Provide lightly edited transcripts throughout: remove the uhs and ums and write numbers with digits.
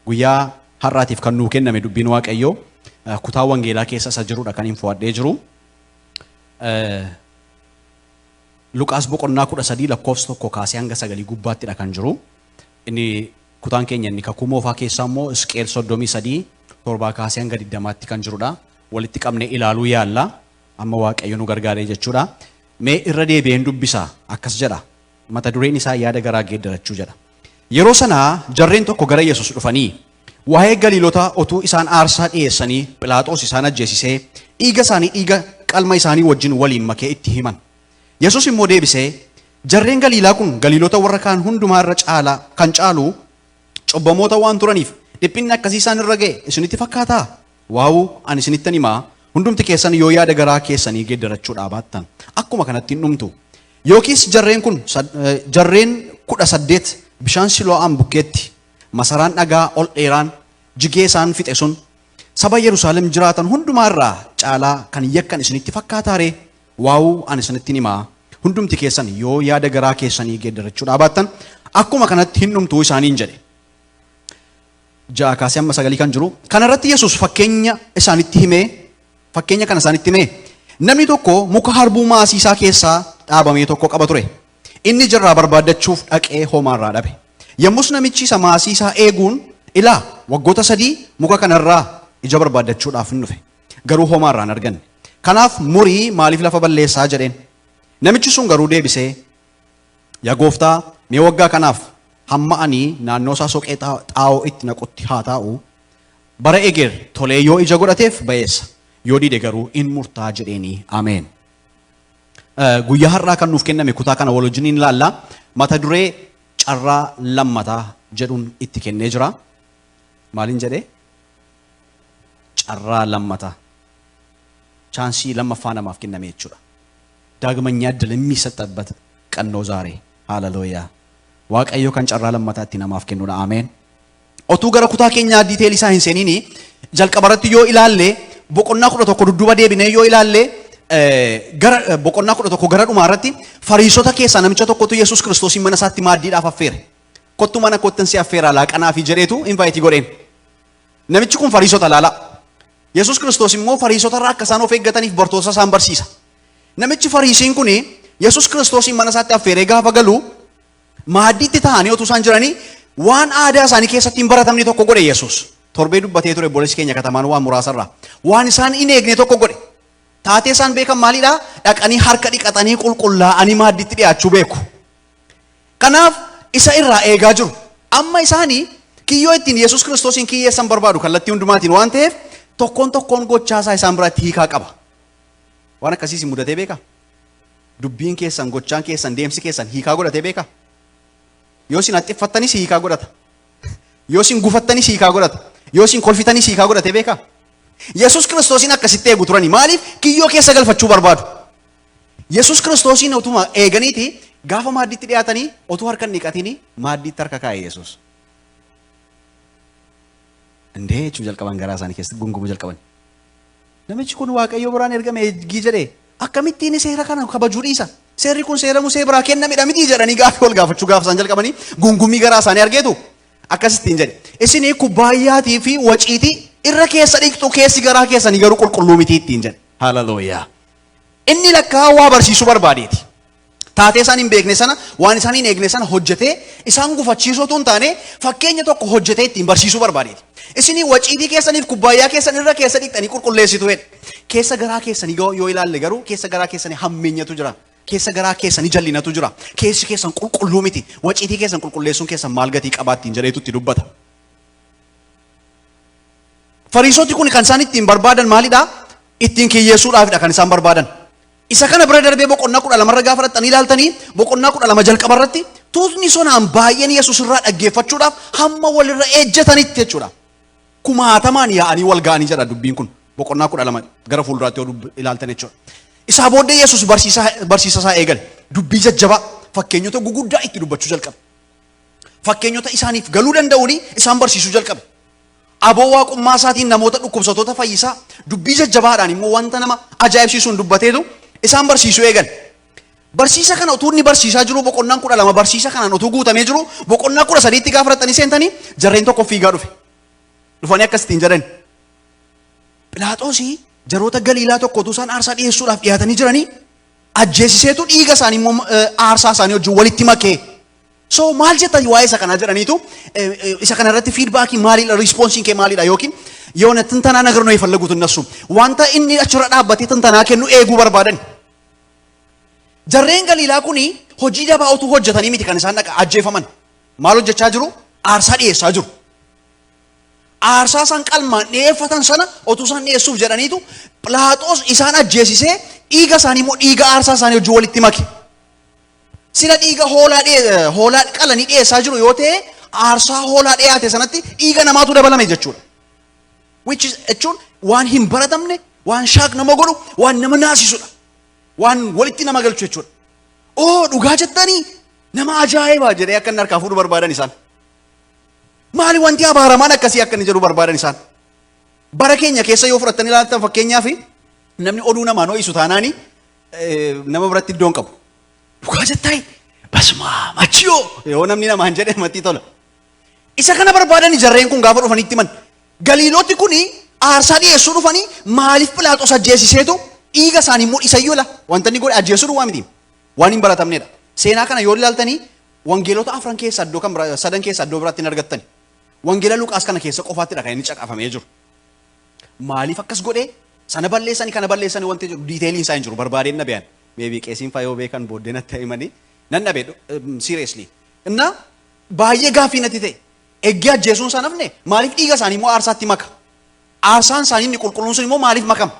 guyyaa har'aatiif kan nuu kenname dubbiin Waaqayyoo kutaa wangeelaa keessa isa jirudha kan hin fo'adhee jiru. Luqaas boqonnaa 13 lakkoofsa 1 kaasee hanga 9 gubbaattidha kan jiru. Inni kutaan keenya inni kakuu moofaa keessaa immoo Hisqeel 33 7 kaasee hanga 20tti kan jirudha. Walitti qabnee ilaaluu yaalla. Amma Waaqayyo nu gargaaree jechuudha. Mee irra deebi'een dubbisa akkas jedha. Mata dureen isaa yaada garaa geeddarachuu jedha. Yeroo sanaa jarreen tokko gara Yesuus dhufanii waa'ee Galiilota otuu isaan aarsaa dhiyeessanii Phiilaaxoos isaan ajjeesisee dhiiga isaanii dhiiga qalma isaanii wajjin waliin makee itti himan. Yesuus immoo deebisee jarreen Galiilaa kun Galiilota warra kaan hundumaa irra kan caalu cubbamoota waan turaniif dhiphinni akkasii isaan irra ga'e isinitti fakkaataa? Waa'uu ani isinittan himaa hundumti keessan yoo yaada garaa keessanii geeddarachuudhaa baattan akkuma kanatti hin dhumtu. Yookiis jarreen kun jarreen 18 bishaan Silo'aan bukkeetti masaraan dhagaa ol dheeraan jigee isaan fixe sun saba Yerusaalem jiraatan hundumaa irraa caalaa kan yakkan isinitti fakkaataaree? Waa'uu ani isinittin himaa hundumti keessan yoo yaada garaa keessanii geeddarachuudhaa baattan akkuma kanatti hin dhumtuu isaaniin jedhe. 6 kaasee amma 9 kan jiru. Kanarratti Yesuus fakkeenya kana isaanitti himee namni tokko muka harbuu maasii isaa keessaa dhaabamee tokko qaba ture. Inni jirraa barbaaddachuuf dhaqee homaarraa dhabe. Yommus namichi isa maasii isaa eeguun ilaa waggoota 3 muka kanarraa ija barbaaddachuudhaaf hin dhufe. Garuu homaarraa hin arganne. Kanaaf murii maaliif lafa balleessaa jedheen. Namichi sun garuu deebisee yaa gooftaa mee waggaa kanaaf hamma ani naannoo isaa soqee xaa'oo itti naqutti haa taa'u. Bara eger tolee yoo ija godhateef ba'eessa. Yoo dide garuu in murtaa jedheeni. Ameen. Guyyaa har'aa kan nuuf kenname kutaa kana wal wajjin ilaalla. Mata duree carraa lammataa jedhuun itti kennee jira. Maaliin jedhee? Carraa lammataa. Chaansii lammaffaa namaaf kenname jechuudha. Daagmanyaa adda ለሚሰጥበት ቀን ነው ዛሬ. ሃሌሉያ. Waaqayyo kan carraa lammataatti namaaf kennudha. Ameen. Otuu gara kutaa keenyaa diiteelii isaa hin seeniini jalqabarratti yoo ilaalle boqonnaa 11 dudduuba deebinee yoo ilaalle gara boqonnaa 11 gara dhumaarratti Fariisota keessaa namicha tokkotu Yesuus Kiristoos mana isaatti maaddiidhaaf affeere. Kottu mana kottan si affeera laaqanaa fi jedheetu invite godheen. Namichi kun Fariisota laala. Yesuus Kiristoos immoo Fariisota irraa akka isaan of eeggataniif bartoota isaan barsiisa. Namichi Fariisiin kun Yesuus Kiristoos mana isaatti affeeree gaafa galu maaddiitti ta'anii otuu isaan jiranii waan aadaa isaanii keessatti hin baratamne tokko godhe Yesuus. Torbee dubbatee ture boolessi keenya katamaan waan muraasarraa. Waan isaan hin eegne tokko godhe. Taatee isaan beekan maalidhaa? Dhaqanii harka dhiqatanii qulqullaa'anii maaddiitti dhiyaachuu beeku. Kanaaf isa irraa eegaa jiru. Amma isaanii kiyyoo ittiin Yesuus Kiristoosiin kiyyeessan barbaadu kallattii hundumaatiin waan ta'eef tokkoon gochaasaa isaan biratti hiikaa qaba. Waan akkasiis mudatee beekaa? Dubbiin keessan, gochaan keessan, deemsi keessan hiikaa godhatee beekaa? Yoo isin haxxiffattanis hiikaa godhata. Yoo isin gufattanis hiikaa godhata. Yoo isin kolfitanis hiikaa godhatee beekaa? Yesuus Kiristoosiin akkasitti eegu turani. Maaliif? Kiyyoo keessa galfachuu barbaadu. Yesuus Kiristoosiin otuma eeganiiti gaafa maaddiitti dhiyaatanii otuu harka dhiqatanii maaddiitti harka kaa'e Yesuus. Indee jechuu jalqaban garaa isaanii keessatti gungumuu jalqaban. Namichi kun Waaqayyo biraan ergame eeggii jedhee akkamittiin seera kana kabajuu dhiisa? Seerri kun seera Musee biraa kennamedha miti jedhanii gaafa wal gaafachuu gaafa isaan jalqabanii gungumii garaa isaanii argeetu akkasittiin jedhe. Isin kubbaayyaatii fi waciitii irra keessa dhiqxu keessi garaa keessanii garuu qulqulluu miti ittiin jedhe. Haleluuyaa. Inni lakkaa waa barsiisuu barbaadeeti. Taatee isaan hin beekne sana waan isaan hin eegne sana hojjetee isaan gufachiisootu hin taane fakkeenya tokko hojjetee ittiin barsiisuu barbaadeeti. Isinii waciitii keessaniif kubbaayyaa keessan irra keessa dhiqxanii qulqulleessitu jedhe. Keessa garaa keessanii yoo ilaalle garuu keessa garaa keessanii hammeenyatu jira. Keessa garaa keessanii jallinatu jira. Keessi keessan qulqulluu miti. Waciitii keessan qulqulleessuun keessan maal gatii qabaattiin jedheetu itti dubbata. Fariisoti kun kan isaan ittiin barbaadan maalidhaa? Ittiin kiyyeessuudhaafidha kan isaan barbaadan. Isa kana bira darbee boqonnaa 12 gaafa dhaqanii ilaaltanii boqonnaa 12 jalqabarratti tuutni sonaan baay'een Yesuus irraa dhaggeeffachuudhaaf hamma walirra ejjetanitti jechuudha. Kumaatamaan yaa'anii wal ga'anii jedha dubbiin kun boqonnaa 12 gara fuulduraatti yoo ilaaltan jechuudha. Isaa booddee Yesuus barsiisa isaa eegale. Dubbii jajjabaa fakkeenyota guguddaa itti dubbachuu jalqabe. Fakkeenyota isaaniif galuu danda'uuni isaan barsiisuu jalqabe. Aboo waaqummaa isaatiin namoota dhukkubsattoota fayyisaa dubbii jajjabaadhaan immoo wanta nama ajaa'ibsiisuun dubbateetu isaan barsiisuu eegale. Barsiisa kana utuu inni barsiisaa jiru boqonnaan 12 barsiisa kanaan utuu guutamee jiru boqonnaa 13tti gaafa raxxanii seentanii jarreen tokko fiigaa dhufe. dhufanii akkasitiin jedhan. Phiilaaxoosii jaroota Galiilaa tokkotu isaan aarsaa dhiyeessuudhaaf dhiyaatanii jiranii ajjeesiseetu dhiiga isaanii immoo aarsaa isaanii wajjin walitti makee. So maal jettan waa'ee isa kanaa jedhaniitu isa kana irratti fiidbaakii maaliidha riispoonsiin kee maaliidha yookiin yoona tintanaa nagar ነው የፈለጉት እነሱ wanta inni achirra dhaabbatee tintanaa kennu eeguu barbaadan. Jarreen Galiilaa kuni hojii jabaa utuu hojjetanii miti kan isaan ajjeefaman. Maal hojjechaa jiru? Aarsaa dhiyeessaa jiru. Aarsaa isaan qalmaan dhiyeeffatan sana utuu isaan dhiyeessuuf jedhaniitu Phiilaaxoos isaan ajjeesisee dhiiga isaanii immoo dhiiga aarsaa isaanii wajjin walitti make. Sila dhiiga hoolaa qalanii dhiyeessaa jiru yoo ta'e aarsaa hoolaa dhiyaate sanatti dhiiga namaatu dabalame jechuudha. Which is jechuun waan hin baratamne, waan shaak nama godhu, waan nama naasisudha. Waan walitti nama galchu jechuudha. Oo dhugaa jettanii nama ajaa'ibaa jedhee akka inni harkaa fuudhu barbaadan isaan. Maali wanti abaaramaan akkasii akka inni jedhu barbaadan isaan. Bara keenya keessa yoo fudhattanii ilaaltan fakkeenyaaf namni oduu namaan ho'isu taanaani nama biratti iddoo hin qabu. Dhugaa jettaa basmaa machiyoo yoo namni namaan jedhee matti tola. Isa kana barbaadan jarreen kun gaafa dhufanitti himan. Galiiloti kuni aarsaa dhiyeessuu dhufanii maaliif Phiilaaxoos ajjeesiseetu dhiiga isaanii immoo isayyuu la wanta inni godhe ajjeesuu dhuwaa miti waan hin baratamnedha. Seenaa kana yoo ilaaltanii wangeelota afran keessa iddoo kan sadan keessa iddoo biraatti hin argattani. Wangeela Luqaas kana keessa qofaattidha kan inni caqafamee jiru. Maaliif akkas godhe sana balleessanii kana balleessanii wanti jiru diiteeliin isaa hin jiru barbaadeen na beekan. Maybe qeesiin faayoo beekan booddee natti himanii nan dhabe seriously. Inna baay'ee gaaffii natti ta'e. Eegee ajjeesuun isaa nafne maaliif dhiiga isaanii immoo aarsaatti maka? Aarsaan isaanii inni qulqulluun sun immoo maaliif makama?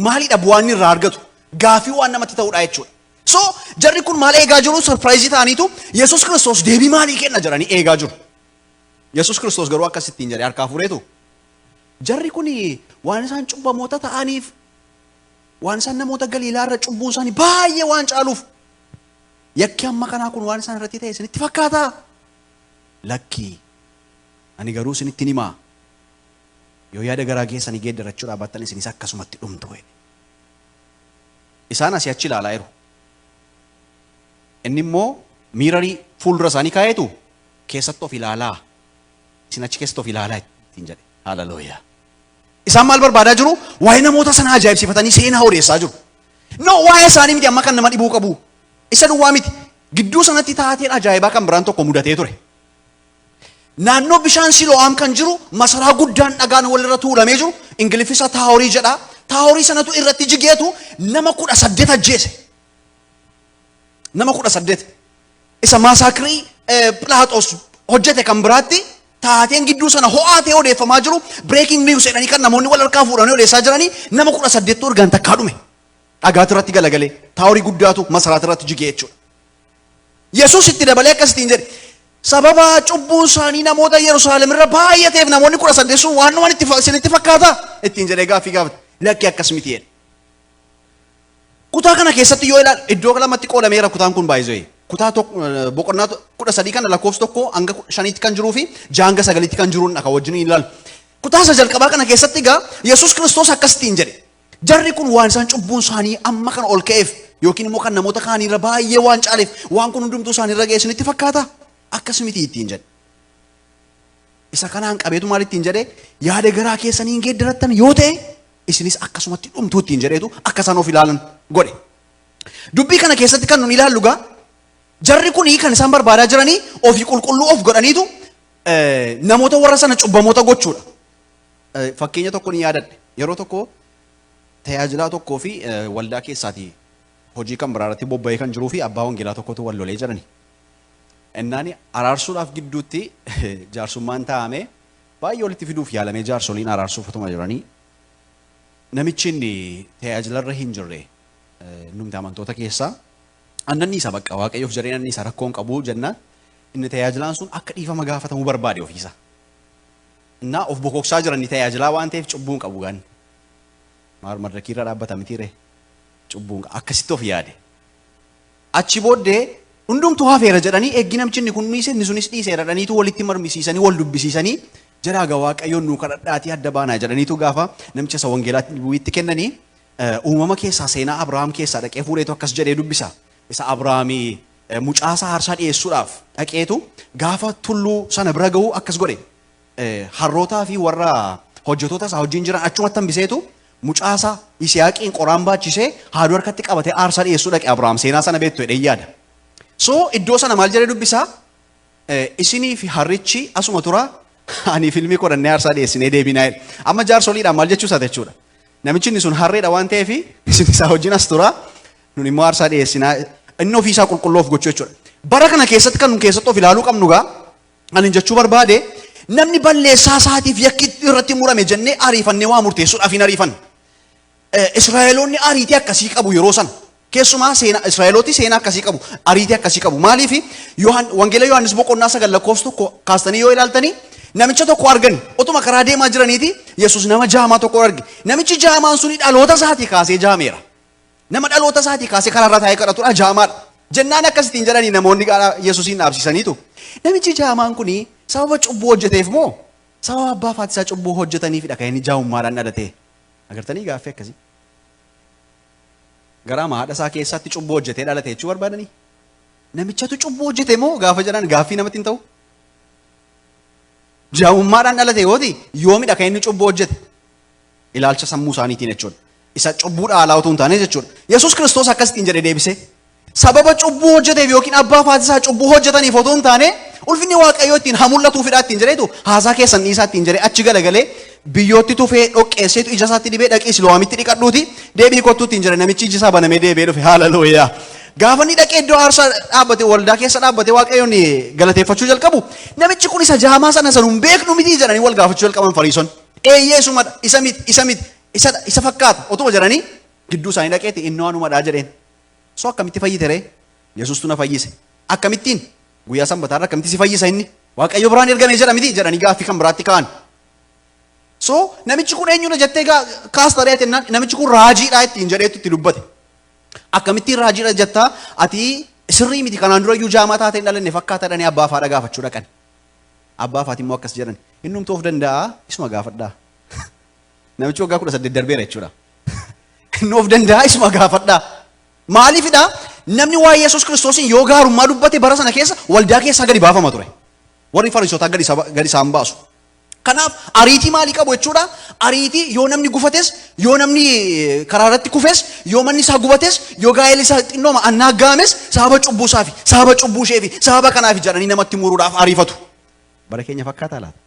Maalidha bu'aan irraa argatu? Gaaffii waan namatti ta'uudha jechuudha. So jarri kun maal eegaa jiru sarpiraayizii ta'aniitu Yesuus Kiristoos deebii maalii kenna jedhanii eegaa jiru. Yesuus Kiristoos garuu akkasittiin jedhee harkaa fuudheetu. Jarri kun waan isaan cubbamoota ta'aniif waan isaan namoota Galiilaa irra cubbuu isaanii baay'ee waan caaluuf yakki amma kanaa kun waan isaan irratti ta'e isinitti fakkaata? Lakkii. Ani garuu isinitti himaa yoo yaada garaa keessanii geeddarachuu dhaabbattan isinis akkasumatti dhumtu. Isaan asii achi ilaalaa jiru. Inni immoo miirarii fuuldura isaanii kaa'eetu keessatti of ilaalaa. Isin achi keessatti of ilaalaa ittiin jedhe. Haalelooyaa. Isaan maal barbaadaa jiru? Waa'ee namoota sana ajaa'ibsiifatanii seenaa odeessaa jiru. No waa'ee isaanii miti amma kan nama dhibuu qabu. Isa duwwaa miti. Gidduu sanatti taateen ajaa'ibaa kan biraan tokko mudatee ture. Naannoo bishaan Silo'aam kan jiru masaraa guddaan dhagaan walirra tuulamee jiru Ingiliffisa taaworii jedha. Taaworii sanatu irratti jigeetu nama 18 ajjeese. Nama 18. Isa maasaakirii Phiilaaxoos hojjete kan biraatti taateen gidduu sana ho'aa ta'ee odeeffamaa jiru breaking news jedhanii kan namoonni wal harkaa fuudhanii odeessaa jiranii nama 18 urgaan takkaa dhume. Dhagaatu irratti galagalee taaworii guddaatu masaraati irratti jigee jechuudha. Yesuus itti dabalee akkasitiin jedhe. Sababa cubbuun isaanii namoota Yerusaalem irra baay'ateef namoonni 18 sun waan waan itti fakkaata ittiin jedhee gaaffii gaafate. Lakki akkas miti jedhe. Kutaa kana keessatti yoo ilaalu iddoo lamatti qoodameera kutaan kun baay'ee. Kutaa boqonnaa 13 kana lakkoofsa tokko hanga 5tti kan jiruu fi 6 hanga 9tti kan jiruun akka wajjin ilaalu. Kutaa isa jalqabaa kana keessatti egaa Yesuus Kiristoos akkasittiin jedhe. Jarri kun waan isaan cubbuun isaanii amma kana ol ka'eef yookiin immoo kan namoota kaanii irra baay'ee waan caaleef waan kun hundumtuu isaanii irra geessan itti fakkaata. Akkas miti ittiin jedhe. Isa kanaan qabeetu maal ittiin jedhe yaada garaa keessanii hin geeddarattan yoo ta'e isinis akkasumatti dhumtuu ittiin jedheetu akka isaan of ilaalan godhe. Dubbii kana keessatti kan nun ilaallu gaa jarri kunii kan isaan barbaadaa jiranii ofii qulqulluu of godhaniitu namoota warra sana cubbamoota gochuudha. Fakkeenya tokko ni yaadadhe yeroo tokko tajaajilaa tokkoo fi waldaa keessaatii hojii kan biraarratti bobba'ee kan jiruu fi abbaa wangeelaa tokkotu wal lolee jirani. Ennaani araarsuudhaaf gidduutti jaarsummaan taa'ame baay'ee walitti fiduuf yaalamee jaarsoliin araarsuuf utuma jiranii namichi inni tajaajilarra hin jirre numti amantoota keessaa annanni isa bakka waaqayyoof jireen anni isa rakkoon qabu jennaan inni tajaajilaan sun akka dhiifama gaafatamuu barbaade ofiisa. Innaa of bokoksaa jiranii tajaajilaa waan ta'eef cubbuun qabu gaan madrakiirra dhaabbata mitiire cubbuun akkasitti of yaade. Achi booddee hundumtuu hafeera jedhanii eeggi namichi inni kun inni sunis dhiiseera jedhaniitu walitti marmisiisanii wal dubbisiisanii jaraaga waaqayyoon nuu kadhadhaatii adda baanaa jedhaniitu gaafa namicha isa wangeelaatti itti kennanii uumama keessaa seenaa Abrahaam keessaa dhaqee fuudheetu akkas jedhee dubbisa. Isa Abrahaamii mucaasaa aarsaa dhiyeessuudhaaf dhaqeetu gaafa tulluu sana bira gahu akkas godhe. harrootaa fi warra hojjettoota isaa wajjin jiran achumatti hambiseetu mucaasaa Yisihaaqiin qoraan baachisee haaduu harkatti qabatee aarsaa dhiyeessuu dhaqe Abrahaam seenaa sana beektu jedhee yaada. So iddoo sana maal jedhee dubbisaa isinii fi harrichi asuma tura ani filmii godhannee aarsaa dhiyeessinee deebinaa jedhe. Amma jaarsoliidhaan maal jechuu isaati jechuudha. Namichi inni sun harreedha waan ta'eef isin isaa wajjin as tura nun immoo aarsaa dhiyeessinaa inni ofiisaa qulqulloof gochuu jechuudha. Bara kana keessatti kan nun keessatti of ilaaluu qabnu gaa ani jechuu barbaade namni balleessaa isaatiif yakki irratti murame jennee ariifannee waa murteessuudhaaf hin ariifan. Israa'eloonni ariitii akkasii qabu yeroo sana. Keessumaa Israa'elooti seenaa akkasii qabu, ariitii akkasii qabu. Maaliif wangeela Yohaannis boqonnaa 9 lakkoofsa tokko kaastanii yoo ilaaltanii namicha tokko argan utuma karaa deemaa jiraniiti Yesuus nama jaamaa tokko arge. Namichi jaamaan suni dhaloota isaatii kaasee jaameera. Nama dhaloota isaatii kaasee karaarra taa'ee kadhatudha jaamaadha. Jennaan akkasitiin jedhanii namoonni Yesuusiin dhaabsisaniitu. Namichi jaamaan kuni sababa cubbuu hojjeteef moo sababa abbaa fi isaa cubbuu hojjetaniifidha kan inni jaamummaadhaan dhalate. Agartanii gaaffii akkasii. Garaa haadha isaa keessatti cubbuu hojjetee dhalate jechuu barbaadanii? Namichatu cubbuu hojjete moo gaafa jedhan gaaffii namatti hin ta'u? Jaamummaadhaan dhalate yooti yoomidha kan inni cubbuu hojjete? Ilaalcha sammuu isaaniitiin jechuudha. Isa cubbuudha alaa utuu hin taane jechuudha. Yesuus Kiristoos akkasitiin jedhee deebisee sababa cubbuu hojjeteef yookiin abbaa fi isaa cubbuu hojjetaniif otoo hin taane ulfinni Waaqayyoo ittiin haa mul'atuufidha ittiin jedheetu haasaa keessan dhiisaa ittiin jedhee achi galagalee biyyootti tufee dhoqqeesseetu ija isaatti dhibee dhaqii Siloamitti dhiqadhuuti deebii kottuutti hin jedhe namichi iji isaa banamee deebi'ee dhufe haaleluyyaa. Gaafa inni dhaqee iddoo aarsaa dhaabbate waldaa keessa dhaabbate Waaqayyoon galateeffachuu jalqabu namichi kun isa jaamaa sana sanuun beeknu miti jedhanii wal gaafachuu jalqaban Fariisonni. Eeyyeesumadha isa miti isa fakkaata otuma jedhanii gidduu isaanii dhaqeeti inni waanumadhaa jedheen. So akkamitti fayyite ree? Yesuustu na fayyise. Akkamittiin? Guyyaa sanbataarra akkamitti si fayyisa inni? Waaqayyo biraan ergame jedha miti jedhanii gaaffii kan biraatti ka'an. So namichi kun eenyudha jettee kaastaree namichi kun raajiidha ittiin jedheetu itti dubbate. Akkamittiin raajiidha jettaa ati sirrii miti kanaan dura iyyuu jaamaa taatee hin dhalanne fakkaataadhanii abbaa fi haadha gaafachuu dhaqan. Abbaa fi haati immoo akkas jedhan innumtuu of danda'a isuma gaafadhaa. Namichi waggaa 18 darbeera jechuudha. Inni of danda'a isuma gaafadhaa. Maaliifidha namni waa'ee Yesuus Kiristoosiin yoo gaarummaa dubbate bara sana keessa waldaa keessaa gadi baafama ture. Warri Fariisotaa gadi isaan baasu. Kanaaf ariitii maalii qabu jechuudha? Ariitii yoo namni gufates, yoo namni karaa irratti kufes, yoo manni isaa gubates, yoo gaa'elli isaa xinnooma annaagaames sababa cubbuu isaa fi sababa cubbuu ishee fi sababa kanaaf jedhanii namatti muruudhaaf ariifatu. Bara keenya fakkaataa laata?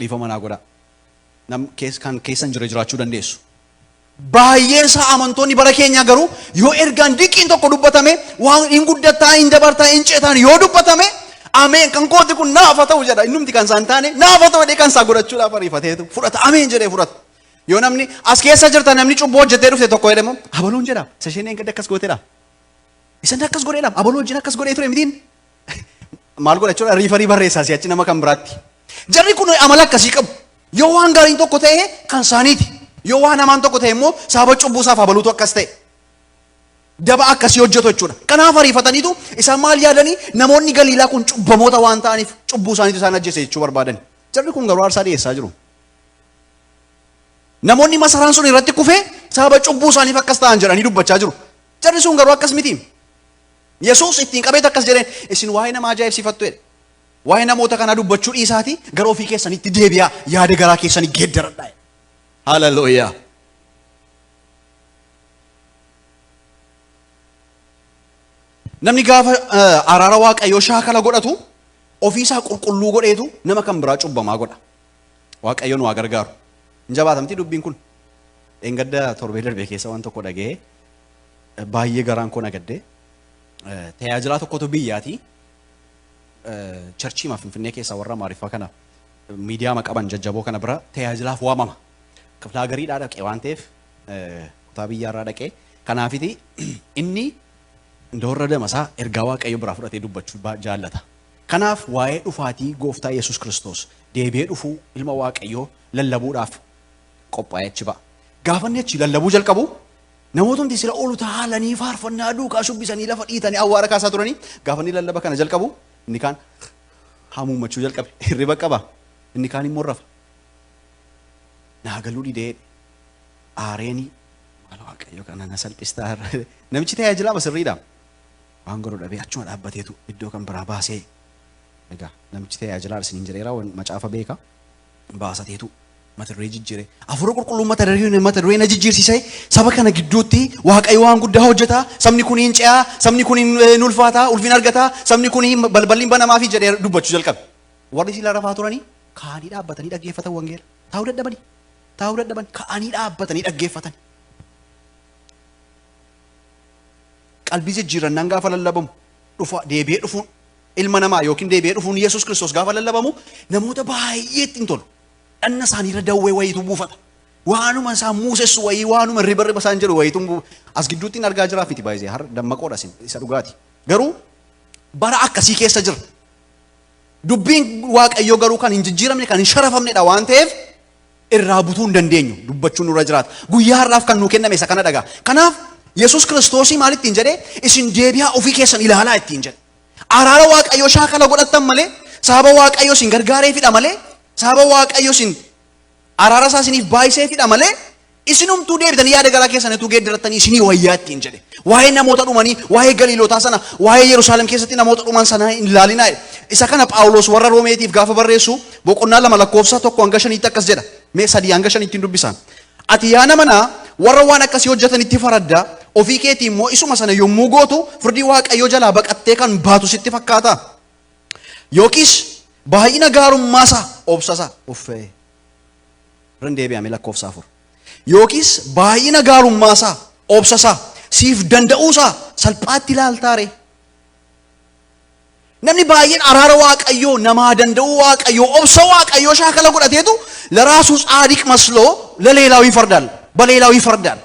Dhiifama naa godhaa. Kan keessan jiraachuu dandeessu. Baay'een isaa amantoonni bara keenyaa garuu yoo ergaan dinqiin tokko dubbatame waan hin guddataa hin dabartaa hin ceetaan yoo dubbatame ameen kan kooti kun naafa ta'u jedha innumti kan isaan taane naafa ta'u jedhee kan isaa godhachuudhaaf ariifateetu fudhata ameen jedhee fudhata. Yoo namni as keessa jirta namni cubbuu hojjetee dhufte tokko jedhamu abaloon jedha isa isheen eeggadde akkas gooteedha. Isan akkas godheedha abaloo wajjin akkas godhee ture mitiin maal godha jechuudha riifarii barreessaa si'achi nama kan biraatti. Jarri kun amala akkasii qabu. Yoo waan gaariin tokko ta'e kan isaaniiti. Yoo waan hamaan tokko ta'e immoo sababa cubbuu isaaf abaluutu akkas ta'e. Daba akkasii hojjetu jechuudha. Kanaaf ariifataniitu isaan maal yaadanii namoonni Galiilaa kun cubbamoota waan ta'aniif cubbuu isaaniitu isaan ajjeese jechuu barbaadani. Jarri kun garuu aarsaa dhiyeessaa jiru. Namoonni masaraan sun irratti kufee sababa cubbuu isaaniif akkas ta'an jedhanii dubbachaa jiru. Jarri sun garuu akkas miti. Yesuus ittiin qabeet akkas jedheen isin waa'ee nama ajaa'ibsiifattu jedhe. Waa'ee namoota kanaa dubbachuu dhiisaati gara ofii keessanitti deebi'aa yaada garaa keessanii geeddaradhaa. Hallelujah. Namni gaafa araara Waaqayyoo shaakala godhatu ofii isaa qulqulluu godheetu nama kan biraa cubbamaa godha. Waaqayyoon waa gargaaru. Hin jabaatamti dubbiin kun. Dheengadda torbee darbee keessa waan tokko dhaga'ee baay'ee garaan koo nagaddee tajaajilaa tokkotu biyyaati. Charchii Finfinnee keessa warra Maariffaa kana miidiyaa qaban jajjaboo kana bira tajaajilaaf waamama. Kaflaa gariidhaa dhaqee waan ta'eef kutaa biyyaarraa dhaqee kanaafiti inni ndoorra damasaa ergaa Waaqayyo biraa fudhatee dubbachuu jaallata. Kanaaf waa'ee dhufaatii Gooftaa Yesuus Kiristoos deebi'ee dhufuu ilma Waaqayyoo lallabuudhaaf qophaa'ee achi ba'a. Gaafanni achi lallabuu jalqabu namootni sira oolu haalanii faarfannaa duukaa shubbisanii lafa dhiitanii awwaara kaasaa turanii gaafanni lallaba kana jalqabu inni kaan hamuummachuu jalqabe hirriba qaba inni kaan immoo rafa. Naagaluu didee aareeni maal Waaqayyo kana na salphistaa namichi tajaajilaa sirriidha. waan godhu dhabee achuma dhaabbateetu iddoo kan biraa baasee egaa namichi ta'e ajalaa isin hin jedheera macaafa beeka baasateetu mata duree jijjiire hafuura qulqulluu mata duree na jijjiirsisee saba kana gidduutti waaqayyo waan guddaa hojjeta sabni kun hin ce'aa sabni kun hin ulfaataa ulfin argataa sabni kun balballi banamaa fi jedhee dubbachuu jalqabe warri sila rafaa turanii kaanii dhaabbatanii dhaggeeffatan wangeela taa'uu dadhaban kaanii dhaabbatanii dhaggeeffatan qalbii jijjiirannaan gaafa lallabamu dhufa deebi'ee dhufuun ilma namaa yookiin deebi'ee dhufuun Yesuus Kiristoos gaafa lallabamu namoota baay'eetti hin tolu. Dhanna isaaniirra dawwee wayiitu buufata. Waanuma isaan muusessu wayii waanuma riba isaan jedhu wayiitu as gidduutti argaa jiraaf miti baay'ee har dammaqoodha isa dhugaati. Garuu bara akkasii keessa jira. Dubbiin Waaqayyoo garuu kan hin jijjiiramne kan hin sharafamnedha waan ta'eef irraa butuu hin dandeenyu dubbachuun nurra jiraata. Guyyaa har'aaf kan nuu kenname isa kana dhagaa. Kanaaf Yesuus Kiristoosii maal ittiin jedhee isin deebi'aa ofii keessan ilaalaa ittiin jedhe. Araara Waaqayyoo shaakala godhattan malee sababa Waaqayyoo isin gargaareefidha malee sababa Waaqayyoo isin araara isaa isiniif baay'iseefidha malee isinumtuu deebitanii yaada garaa keessaniitu geeddaratanii isinii wayyaa ittiin jedhe. Waa'ee namoota dhumanii waa'ee Galiilotaa sana waa'ee Yerusaalem keessatti namoota dhuman sana hin ilaalinaa. Isa kana Phaawulos warra Roomeetiif gaafa barreessu boqonnaa 2 lakkoofsa 1-5 akkas jedha. Mee 3-5 ittiin dubbisan. Ati yaa namanaa warra waan akkasii hojjetanitti faradda ofii keetii immoo isuma sana yommuu gootu firdii Waaqayyoo jalaa baqattee kan baatu sitti fakkaata. Yookiis baay'ina gaarummaasaa obsasaa uffee rendeebi'ame lakkoofsa 4. Yookiis baay'ina gaarummaasaa obsasaa siif danda'uusaa salphaatti ilaaltaare. Namni baay'een araara Waaqayyoo namaa danda'uu Waaqayyoo obsa Waaqayyoo shaakala godhateetu ለራሱ ጻድቅ መስሎ ለሌላው ይፈርዳል በሌላው ይፈርዳል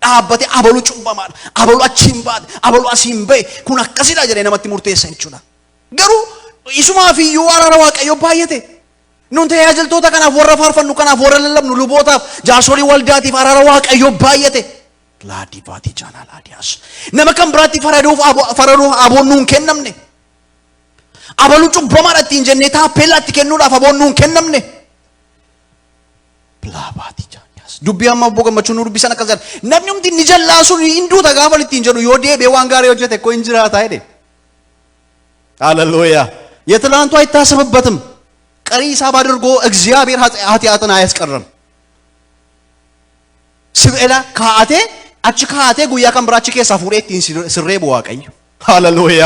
dhaabbate abalu cubbamaan abalu achiin baate abalu asiin bahe kun akkasidha jedhee namatti murteessa jechuudha. Garuu isumaa fi iyyuu araara Waaqayyoo baay'ate nun tajaajiltoota kanaaf warra faarfannu kanaaf warra lallabnu lubootaaf jaarsolii waldaatiif araara Waaqayyoo baay'ate laadii baatii jaanaa laadiyaas nama kan biraatti faraduuf aboon nuun kennamne abalu cubbamaan ittiin jennee taappeellaatti kennuudhaaf aboon nuun kennamne Plaabati jaanias. Dubbii amma obbo Gammachuu nu dubbisan akkas jedha. Namni hundi ni jallaasu hinduuta gaafa ittiin jedhu yoo deebi'ee waan gaarii hojjete ko hin jiraataa jedhe. ሃሌሉያ የትላንቱ አይታሰብበትም ቀሪ ሂሳብ አድርጎ እግዚአብሔር ኃጢአትን አያስቀርም። ስብዕላ ካአቴ አች ካአቴ ጉያ ከምብራች ኬሳ ፉሬ ittiin sirree Waaqayyo. ሃሌሉያ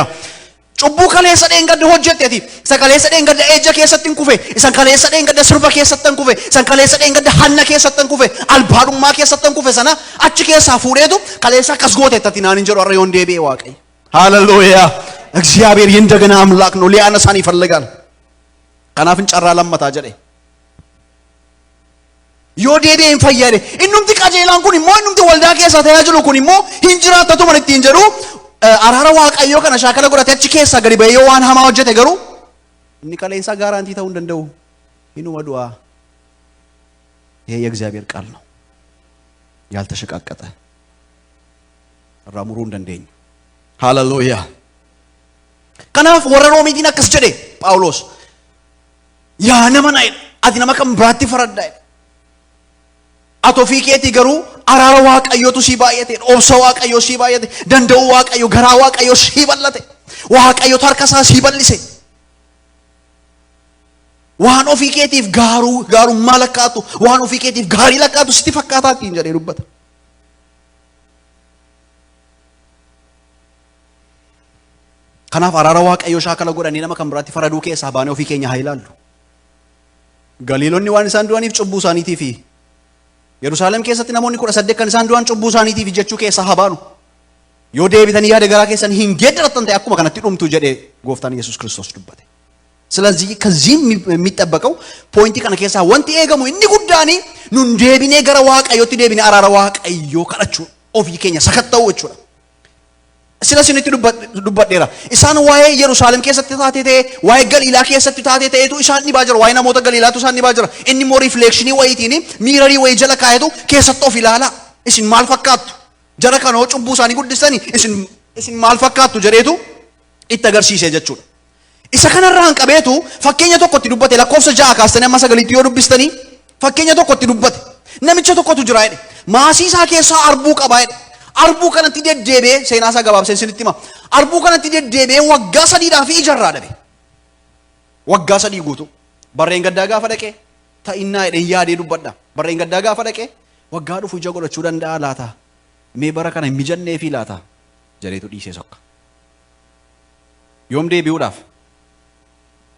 Cubbuu kaleessa dheengadda hojjetteeti. Isa kaleessa dheengadda ejja keessattiin kufe. Isa kaleessa dheengadda sirba keessattiin kufe. Isa kaleessa dheengadda hanna keessattiin kufe. Albaadummaa keessattiin kufe sana achi keessaa fuudheetu kaleessa akkas gooteettati naan hin jedhu har'a yoon deebi'e Waaqayyo. ሃሌሉያ እግዚአብሔር የእንደገና አምላክ ነው ሊያነሳን ይፈልጋል። ከናፍ እንጨራ ለማታ ጀዴ yoo deebi'e hin fayyade innumti qajeelaan kun immoo innumti waldaa keessa tajaajilu kun immoo hin jiraatatu man ittiin jedhu araara Waaqayyoo kana shaakala godhatee achi keessa gadi ba'ee yoo waan hamaa hojjete garuu inni kaleessa gaaraantii ta'uu hin danda'u inuma du'a. ይሄ የእግዚአብሔር ቃል ነው ያልተሸቃቀጠ ራሙሩ እንደንደኝ ሃሌሉያ ከናፍ ወረ ሮሚዲን አከስ ጀዴ ጳውሎስ ያ ነመና አቲ ነመ ከም ብራቲ ፈረዳ አቶ ፊኬቲ ገሩ araara Waaqayyootu si baay'ate obsa Waaqayyoo si baay'ate danda'uu Waaqayyoo garaa Waaqayyoo si bal'ate Waaqayyootu harka isaa si bal'ise waan ofii keetiif gaarummaa lakkaatu waan ofii keetiif gaarii lakkaatu sitti fakkaataa ittiin jedhee dubbata. Kanaaf araara Waaqayyoo shaakala godhanii nama kan biraatti faraduu keessaa baanee ofii keenya haa ilaallu. Galiilonni waan isaan du'aniif cubbuu isaaniitiifi Yerusaalem keessatti namoonni 18 kan isaan du'an cubbuu isaaniitiif jechuu keessaa haa baanu. Yoo deebitanii yaada garaa keessan hin geeddaratan ta'e akkuma kanatti dhumtu jedhee gooftaan Yesuus Kiristoos dubbate. ስለዚህ ከዚህ የሚጠበቀው ፖይንት kana keessaa wanti eegamu inni guddaani nun deebinee gara Waaqayyootti deebinee araara Waaqayyoo kadhachuu ofii keenya sakatta'uu jechuudha. Silasinitti dubbadheera. Isaan waa'ee Yerusaalem keessatti taatee ta'e waa'ee Galiilaa keessatti taatee ta'etu isaan ni baajira waa'ee namoota Galiilaatu isaan ni baajira. Inni immoo rifleekshinii wayitiin miirarii wayii jala kaa'etu keessatti of ilaala. Isin maal fakkaattu? Jara kanoo cubbuu isaanii guddisanii isin maal fakkaattu jedheetu itti agarsiise jechuudha. Isa kanarraan qabeetu fakkeenya tokkotti dubbate lakkoofsa 6 kaastanii amma 9tti yoo dubbistanii fakkeenya tokkotti dubbate. Namicha tokkotu jira jedhe. Maasii isaa keessaa arbuu qaba jedhe. Arbuu kanatti deddeebi'ee seenaa isaa gabaabsee isinitti hima. Arbuu kanatti deddeebi'ee waggaa sadiidhaaf ijarraa dhabe. Waggaa sadii guutuu. Barreen gaddaa gaafa dhaqee ta'innaa jedhee yaadee dubbadha. Barreen gaddaa gaafa dhaqee waggaa dhufu ija godhachuu danda'a laata? Mee bara kana hin mijannee fi laata? Jedheetu dhiisee sokka. Yoom deebi'uudhaaf?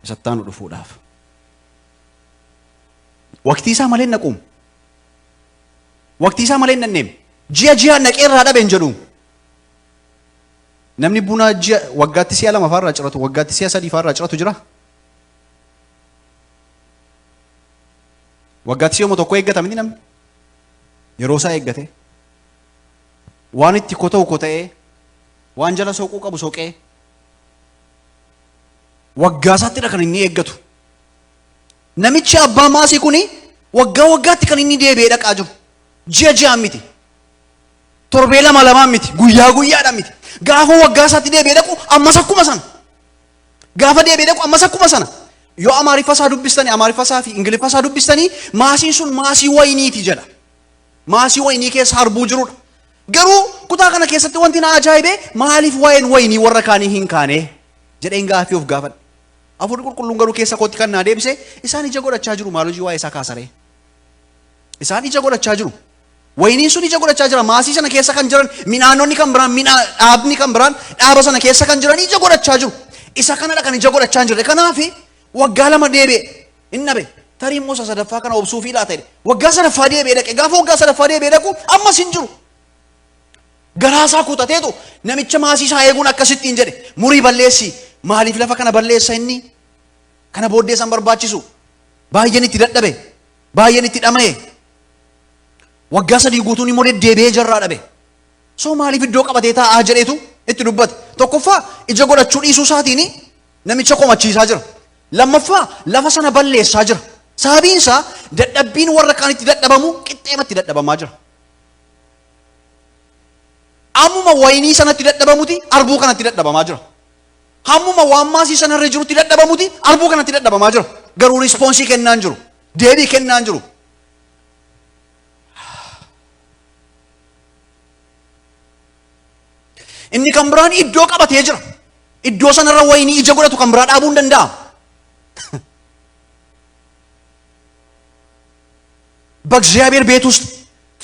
Isattaan dhufuudhaaf. Waqtii isaa malee naquum. Waqtii isaa malee nanneem. Ji'a naqee irraa dhabe hin jedhu. Namni buna ji'a waggaatti si'a lama faarraa ciratu, waggaatti si'a sadii faarraa ciratu jira. Waggaatti si'a tokko eeggata miti namni. Yeroo isaa eeggate. Waan itti kota'u kota'ee, waan jala soquu qabu soqee. Waggaa isaatti kan inni eeggatu. Namichi abbaa maasii kuni waggaatti kan inni deebi'ee dhaqaa jiru. Ji'a miti. Torbee lama miti. Guyyaadhaan miti. Gaafa waggaa isaatti deebi'ee dhaqu ammas akkuma sana. Gaafa deebi'ee dhaqu ammas akkuma sana. Yoo Amaariffa isaa dubbistanii, Amaariffa isaa fi Ingiliffa isaa dubbistanii maasiin sun maasii wayiniiti jedha. Maasii wayinii keessa harbuu jirudha. Garuu kutaa kana keessatti wanti na ajaa'ibee maaliif waa'een wayinii warra kaanii hin kaane jedheen gaafii of gaafadhe. Hafuurri qulqulluun garuu keessa kootti kan naa deebise isaan ija godhachaa jiru maal hojii waa'ee isaa kaasaree. Isaan ija godhachaa jiru. Wayiniin sun ija godhachaa jira. Maasii sana keessa kan jiran midhaanonni kan biraan, dhaabni kan biraan dhaaba sana keessa kan jiran ija godhachaa jiru. Isa kanadha kan ija godhachaa hin jirre. Kanaaf waggaa lama deebi'e hin dhabe. Tarii immoo sadaffaa kana obsuu fi laata jedhe. Waggaa sadaffaa deebi'ee dhaqe. Gaafa waggaa sadaffaa deebi'ee dhaqu ammas hin jiru. Garaasaa kutateetu namicha maasii isaa eeguun akkasittiin jedhe. Murii balleessi. Maaliif lafa kana balleessa inni? Kana booddee san barbaachisu. Baay'een itti dadhabe. Baay'een itti dhama'e. Waggaa sadii guutuun immoo deddeebi'ee jarraa dhabe. So maaliif iddoo qabatee taa'aa jedheetu itti dubbate. Tokkoffaa ija godhachuu dhiisuu isaatiin namicha komachiisaa jira. Lammaffaa lafa sana balleessaa jira. Sababiin isaa dadhabbiin warra kaan itti dadhabamu qixxeematti dadhabamaa jira. Ammuma wayinii sanatti dadhabamuti arbuu kanatti dadhabamaa jira. Hammuma waan maasii sanarra jirutti dadhabamuti arbuu kanatti dadhabamaa jira. Garuu rispoonsii kennaan jiru. Deebii kennaan jiru. Inni kan biraan iddoo qabatee jira. Iddoo sanarra wayinii ija godhatu kan biraa dhaabuu hin danda'amu. በእግዚአብሔር ቤት ውስጥ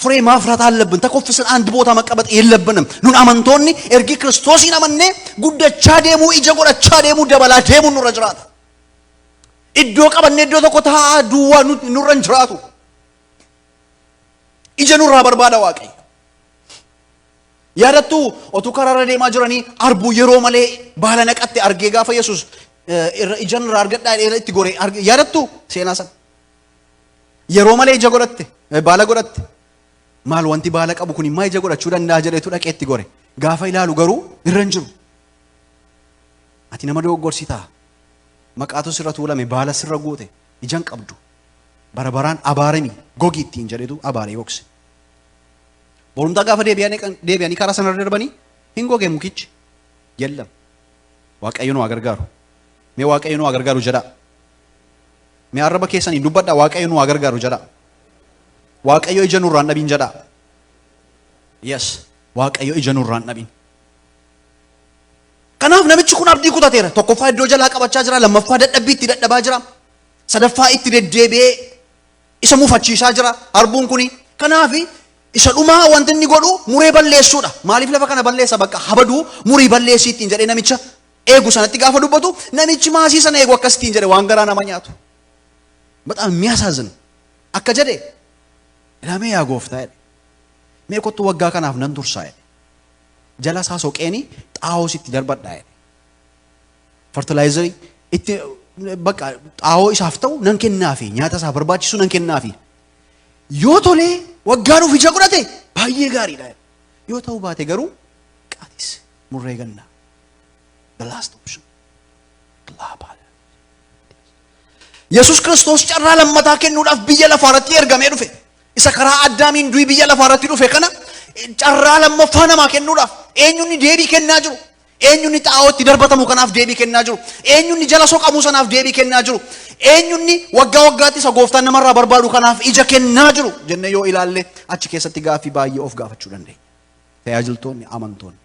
ፍሬ ማፍራት አለብን። ተኮፍሰን አንድ ቦታ መቀመጥ የለብንም። ኑን አመንቶኒ ኤርጊ ክርስቶስን አመነ ጉደቻ ደሙ ኢጀ ጎዳቻ ደሙ ደበላ ደሙ ኑረ ጅራታ ኢዶ ቀበነ ኢዶ ተቆታ ዱዋ ኑረን ጅራቱ ኢጀ ኑራ በርባዳ ዋቀይ ያረቱ ኦቱ ከራረ ደማ ጅራኒ አርቡ የሮ መሌ ባለ ነቀት አርጌ ጋፈ ኢየሱስ ኢጀን አርገዳ ኢቲ ጎሬ ያረቱ ሴናሰ yeroo malee ija godhatte baala godhatte maal wanti baala qabu kun immoo ija godhachuu danda'a jedhetu dhaqeetti gore gaafa ilaalu garuu irra hin jiru. Ati nama dogoggorsitaa maqaatu sirra tuulame baala sirra goote ijaan qabdu barabaraan abaarami gogi ittiin jedhetu abaaree gogse. Borumtaa gaafa deebi'anii karaa sanarra darbanii hin goge mukichi yellam. Waaqayyo nu gargaaru. Mee waaqayyo nu gargaaru jedhaa. Mee arraba keessanii dubbadhaa waaqayyo nu gargaaru jedha. Waaqayyo ija nurraan dhabiin jedha. Yes, waaqayyo ija nurraan dhabiin. Kanaaf namichi kun abdii kutateera. Tokkoffaa iddoo jalaa qabachaa jira. Lammaffaa dadhabbii itti dadhabaa jira. Sadaffaa itti deddeebi'ee isa mufachiisaa jira. Arbuun kuni. Kanaaf isa dhumaa wanti inni godhu muree balleessuudha. Maaliif lafa kana balleessa bakka habaduu murii balleessii ittiin jedhee namicha eegu sanatti gaafa dubbatu namichi maasii sana eegu akkasittiin jedhe waan garaa nama nyaatu. በጣም የሚያሳዝን አከጀደ ለሜ ያጎፍታ ሜ ኮቱ ወጋ ከናፍ ነን ቱርሳ ጀላሳ ሶቄኒ ጣው ሲት ደርበዳ ፈርቲላይዘር ኢት በቃ ጣው ይሳፍተው ነንከናፊ ኛታሳ በርባቺሱ ነንከናፊ ዮቶሌ ወጋሩ ፊጀ ቁረቴ ባየ ጋሪ ዳ ዮተው ባቴ ገሩ ቃቲስ ሙሬገና the last option clap ኢየሱስ ክርስቶስ ጨራ ለመታ ከኑዳፍ ብየ ለፋረት ይርገም ይዱፈ ኢሳ ከራ አዳሚን ዱይ ብየ ለፋረት ይዱፈ ከና ጨራ ለመፋነማ ከኑዳፍ ኤኙኒ ዴቢ ከናጅሩ ኤኙኒ ጣውት ይደርበተሙ ከናፍ ዴቢ ከናጅሩ ኤኙኒ ጀላሶ ቀሙሰናፍ ዴቢ ከናጅሩ ኤኙኒ ወጋቲ ሰጎፍታን ነመራ በርባዱ ከናፍ ኢጀ ከናጅሩ ጀነዮ ኢላለ አቺ ከሰቲ ጋፊ ባየ ኦፍ ጋፈቹ ደንዴ tajaajiltoonni amantoonni.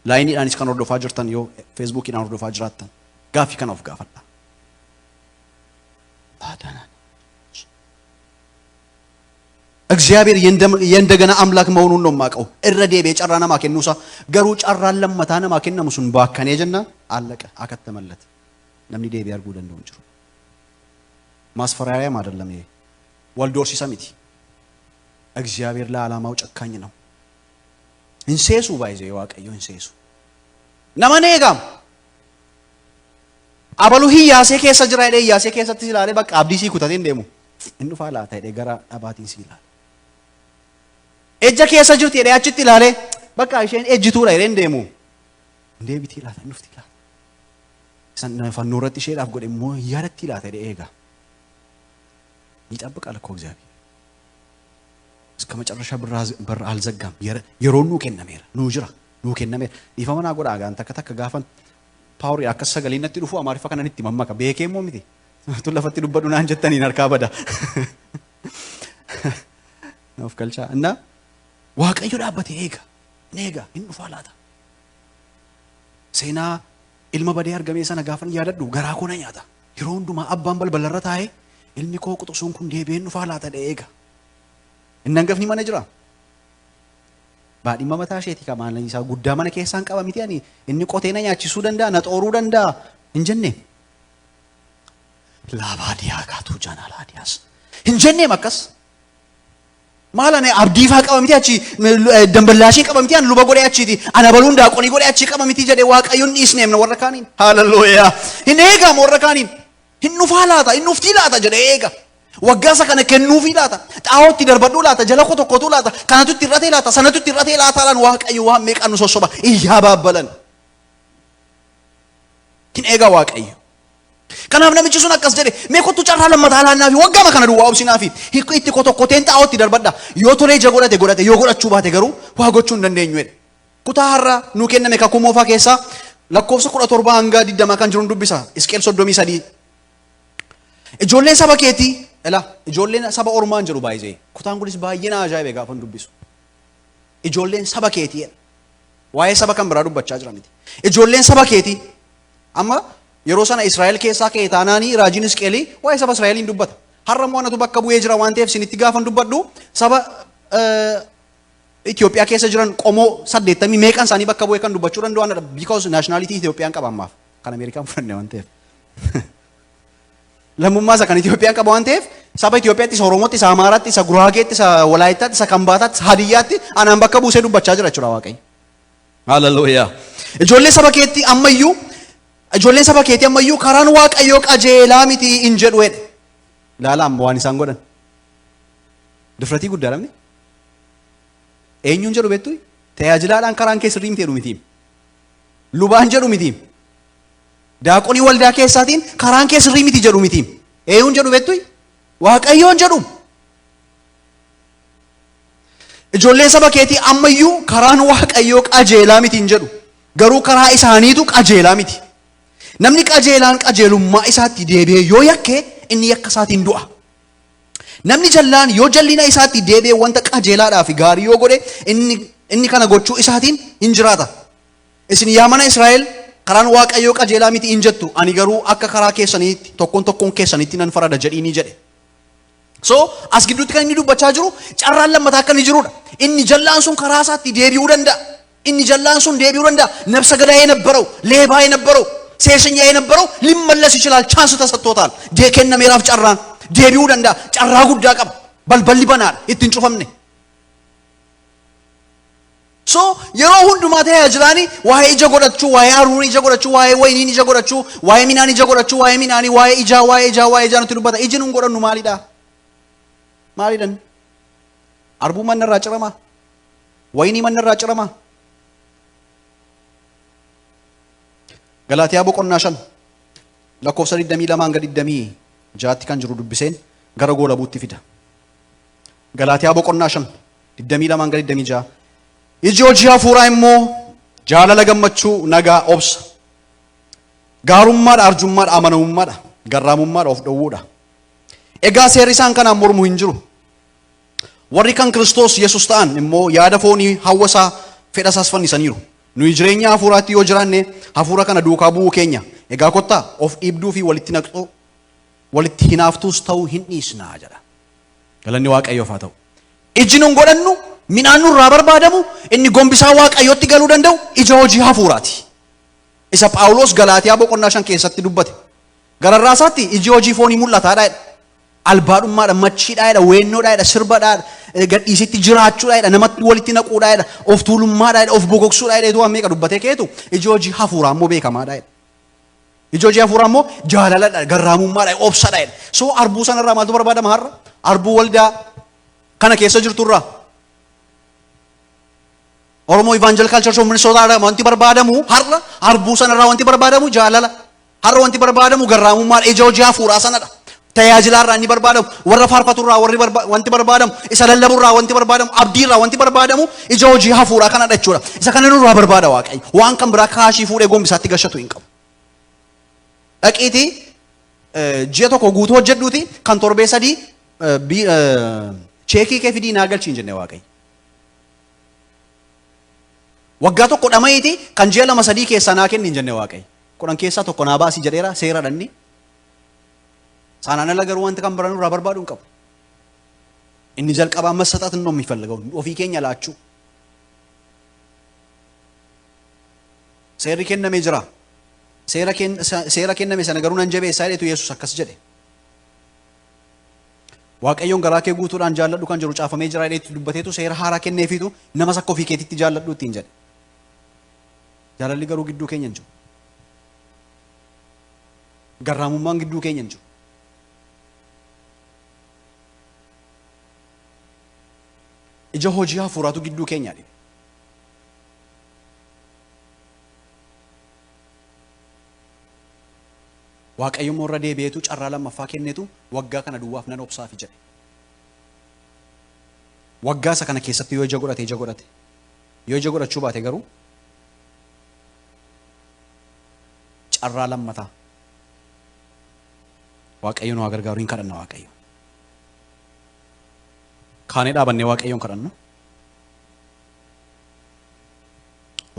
Laayiniidhaanis kan hordofaa jirtan yoo feesbuukiidhaan hordofaa jiraattan gaaffii kana of gaafadha. እግዚአብሔር የእንደገና አምላክ መሆኑን ነው የማውቀው። እረዴቤ ጨራና ማከኑሳ ገሩ ጨራን ለመታና ማከነሙሱን ባከኔ ጀና አለቀ አከተመለት። ለምን ዴቤ ያርጉ ደንደው እንጅሩ ማስፈራሪያም አይደለም ይሄ ወልዶር ሲሰሚቲ እግዚአብሔር ለዓላማው ጨካኝ ነው። እንሴሱ ባይዘ ይዋቀዩ እንሴሱ ነማኔጋም አበሉ ሂያሴ ከሰ ጅራይዴ ሂያሴ ከሰት ሲላለ በቃ አብዲሲ ኩታቴን ደሙ እንፋላ ታይዴ ገራ አባቲን ሲላል እጀ ከሰ ጅርት ሄደ ያችት ይላለ በቃ እሺን እጅቱ ላይ እንደሙ እንዴ ቢት ይላል እንፍት ይላል ሰነ ፈኖረት ይሸል አፍጎደ ሞ ያረት ይላል ታይዴ ኤጋ ይጠብቃል እኮ እግዚአብሔር እስከ መጨረሻ በር አልዘጋም። የሮኑ ከነሜራ ኑጅራ ኑ ከነሜራ ይፈመና ጎዳ ጋንተ ከተከ ጋፈን ፓወር ያከሰ ገሊነት ይዱፉ አማሪፋ ከነንቲ መማካ ቤኬሞ ሚቲ ቱለፈት ይዱበዱና አንጀተኒ ነርካ በዳ ነው ፍከልቻ እና ዋቀዩ ዳበት ኤጋ ኔጋ እንፋላታ ሴና ኢልማ በዲ አርገሜ ሰነ ጋፈን ያደዱ ገራ ኮነ ኛታ ይሮንዱማ አባን በልበለረታዬ ኢልሚ ኮ ቁጥሱን ኩን ዴቤን እንፋላታ ደኤጋ እነንገፍኒ ማነ ጅራ ባዲማ መታሸቲ ከማን ለይሳ ጉዳ ማነ ከሳን ቀባ ሚቲያኒ እኒ ቆቴና ያቺሱ ደንዳ ነጦሩ ደንዳ እንጀኔ ላባዲያ ጋቱ ጃናላዲያስ እንጀኔ መከስ ማላኔ አብዲፋ ቀባ ሚቲያቺ ደንበላሺ ቀባ ሚቲያን ሉባ ጎዳያቺቲ አናበሉን ዳቆኒ ጎዳያቺ ቀባ ሚቲ ጀዴ ዋቀዩን ኢስኔም ነው ወረካኒን ሃሌሉያ ኢኔጋ ወረካኒን ኢኑፋላታ ኢኑፍቲላታ ጀዴ ኤጋ waggaasa kana kennuufi laata xaawootti darbadhuu laata jala tokkotu laata kanatutti irratee laata sanatutti irratee laata lan waaqayyo waan meeqan sosoba iyyaa baabbalan kin eega waaqayyo kanaaf namichi sun akkas jedhe meeqottu carraa lammataa laannaafi waggaama kana duwwaa obsinaafi hiikko itti tokkoteen xaawootti darbadha yoo tolee ija godhate yoo godhachuu baate garuu waa gochuu hin dandeenyu jedhe kutaa har'a nuu kenname kakuu moofaa keessaa lakkoofsa 17 hanga 20 kan jiru dubbisa Hisqeel 33 ijoolleen saba keetii ela ijoolleen saba ormaan jiru baay'ee kutaan kunis baay'ina ajaa'ibe gaafan dubbisu ijoolleen saba keetii waa'ee saba kan biraa dubbachaa jiraniti ijoolleen saba keetii amma yeroo sana Israa'el keessaa kee taanaanii raajiin Hisqeelii waa'ee saba Israa'eliin dubbata har'a mo'anatu bakka bu'ee jira waan ta'eef sinitti gaafan dubbadhu saba Itoophiyaa keessa jiran qomoo 80 meeqan isaanii bakka bu'ee kan dubbachuu danda'anidha because nationality Itoophiyaan qaba ammaaf kan Ameerikaan fudhanne waan ta'eef lammummaa isa kan Itoophiyaan qaba waan ta'eef saba Itoophiyaatti isa Oromootti isa Amaaraatti isa Guraageetti isa Walaayittaatti isa Kambaataatti isa Hadiyyaatti anaan bakka buusee dubbachaa jira jechuudha waaqayyo. Hallelujah. Ijoolleen saba keetti ammayyuu karaan waaqayyoo qajeelaa miti hin jedhu jedhe. Ilaala amma waan isaan godhan. Difratii guddaa dhabne. Eenyuun jedhu beektu tajaajilaadhaan karaan kee sirrii miti jedhu miti. Lubaan jedhu miti. Daaqonii waldaa keessaatiin karaan kee sirrii miti jedhu miti. Eenyuun jedhu beektu waaqayyoon jedhu. Ijoolleen saba keetii ammayyuu karaan waaqayyoo qajeelaa miti hin jedhu. Garuu karaa isaaniitu qajeelaa miti. Namni qajeelaan qajeelummaa isaatti deebi'ee yoo yakke inni yakka isaatiin du'a. Namni jallaan yoo jallina isaatti deebi'ee wanta qajeelaadhaa fi gaarii yoo godhe inni kana gochuu isaatiin hin jiraata. Isin yaa mana Israa'el karaan waaqayyoo qajeelaa miti hin jettu ani garuu akka karaa keessaniitti tokkoon keessaniitti nan farada jedhiini jedhe. So as gidduutti kan inni dubbachaa jiru carraan lammataa akka inni jirudha. Inni jallaan sun karaa isaatti deebi'uu danda'a. Inni jallaan sun deebi'uu danda'a. Nafsa gadaa የነበረው ሌባ የነበረው ሴሰኛ የነበረው ሊመለስ ይችላል። ቻንስ ተሰጥቶታል። kennameeraaf carraan deebi'uu danda'a. Carraa guddaa qaba. Balballi banaadha. Ittiin cufamne. So yeroo hundumaa tajaajilanii waa'ee ija godhachuu, waa'ee haruurii ija godhachuu, waa'ee wayiniin ija godhachuu, waa'ee midhaan ija godhachuu, waa'ee midhaanii, waa'ee ijaa nuti dubbata. Iji nun godhannu maalidha? Maalidhan? Arbuu manna irraa cirama? Wayinii manna irraa cirama? Galaatiyaa boqonnaa 5 lakkoofsa 22 hanga 26 kan jiru dubbiseen gara goolabuutti fida. Galaatiyaa boqonnaa 5 22 hanga 26 iji hojii hafuuraa immoo jaalala gammachuu nagaa obsa gaarummaadha arjummaadha amanamummaadha garraamummaadha of dhowwuudha. Egaa seerri isaan kanaan mormu hin jiru. Warri kan Kiristoos Yesuus ta'an immoo yaada foonii hawwasaa fedha isaas fannisaniiru. Nuyi jireenya hafuuraatti yoo jiraanne hafuura kana duukaa bu'uu keenya. Egaa kottaa of dhiibduu fi walitti naqxuu walitti hinaaftuus ta'uu hin dhiisnaa jedha. Galanni Waaqayyoof haa ta'u. Iji nun godhannu midhaan nurraa barbaadamu inni gombisaa Waaqayyootti galuu danda'u ija hojii hafuuraati. Isa Phaawulos Galaatiyaa boqonnaa 5 keessatti dubbate. Gararraa isaatti iji hojii foonii mul'ataadha. Albaadhummaadha, machiidhaadha, weennoodhaadha, sirbaadhaadha, gadhiisitti jiraachuudhaadha, namatti walitti naquudhaadha, of tuulummaadhaadha, of bokoksuudhaadha eetuu meeqa dubbatee keetu iji hojii hafuuraa immoo beekamaadhaadha. Iji hojii hafuuraa immoo jaalaladha, garraamummaadha, obsadhaadha. So arbuu sanarraa maaltu barbaadama har'a? Arbuu waldaa kana keessa jirturraa. Oromoo Evangelical Church of Minnesota wanti barbaadamu har'a arbuu sanarraa wanti barbaadamu jaalala. Har'a wanti barbaadamu garraamummaadha, ija hojii hafuuraa sanadha. Tajaajilarraa inni barbaadamu, warra faarfaturraa wanti barbaadamu, isa lallaburraa wanti barbaadamu, abdiirraa wanti barbaadamu ija hojii hafuuraa kanadha jechuudha. Isa kana nurraa barbaada Waaqayyo. Waan kan biraa kaashii fuudhee gombisaatti gashatu hin qabu. Dhaqiitii ji'a tokko guutuu hojjedhuuti kan torbee sadii cheekii kee fidii naa galchi hin jenne Waaqayyo. Waggaa tokko dhamayiiti kan ji'a 2-3 keessaa naa kenni hin jenne Waaqayyo. 10 keessaa tokko naa baasii jedheera seera dhanni. Saanaan ala garuu wanti kan biraan nurraa barbaadu hin qabu. Inni jalqabaa masaxaat inni የሚፈልገው ofii keenya laachuu. Seerri kennamee jira. Seera kenname sana garuu nan jabeessaa jedhetu Yesuus akkas jedhe. Waaqayyoon garaa kee guutuudhaan jaalladhu kan jiru caafamee jira jedhetu dubbateetu seera haaraa kenneefiitu namas akka ofii keetitti jaalladhu ittiin jedhe. Jaalalli garuu gidduu keenya hin jiru. Garraamummaan gidduu keenya hin jiru. Ija hojii hafuuraatu gidduu keenya dhibe. Waaqayyo morra deebi'eetu carraa lammaffaa kenneetu waggaa kana duwwaaf nan obsaafi jedhe. Waggaa isa kana keessatti yoo ija godhate. Yoo ija godhachuu baate garuu carraa lammataa. Waaqayyo nu haa gargaaru hin kadhanna Waaqayyo. Kaanee dhaabannee Waaqayyoon kadhannu.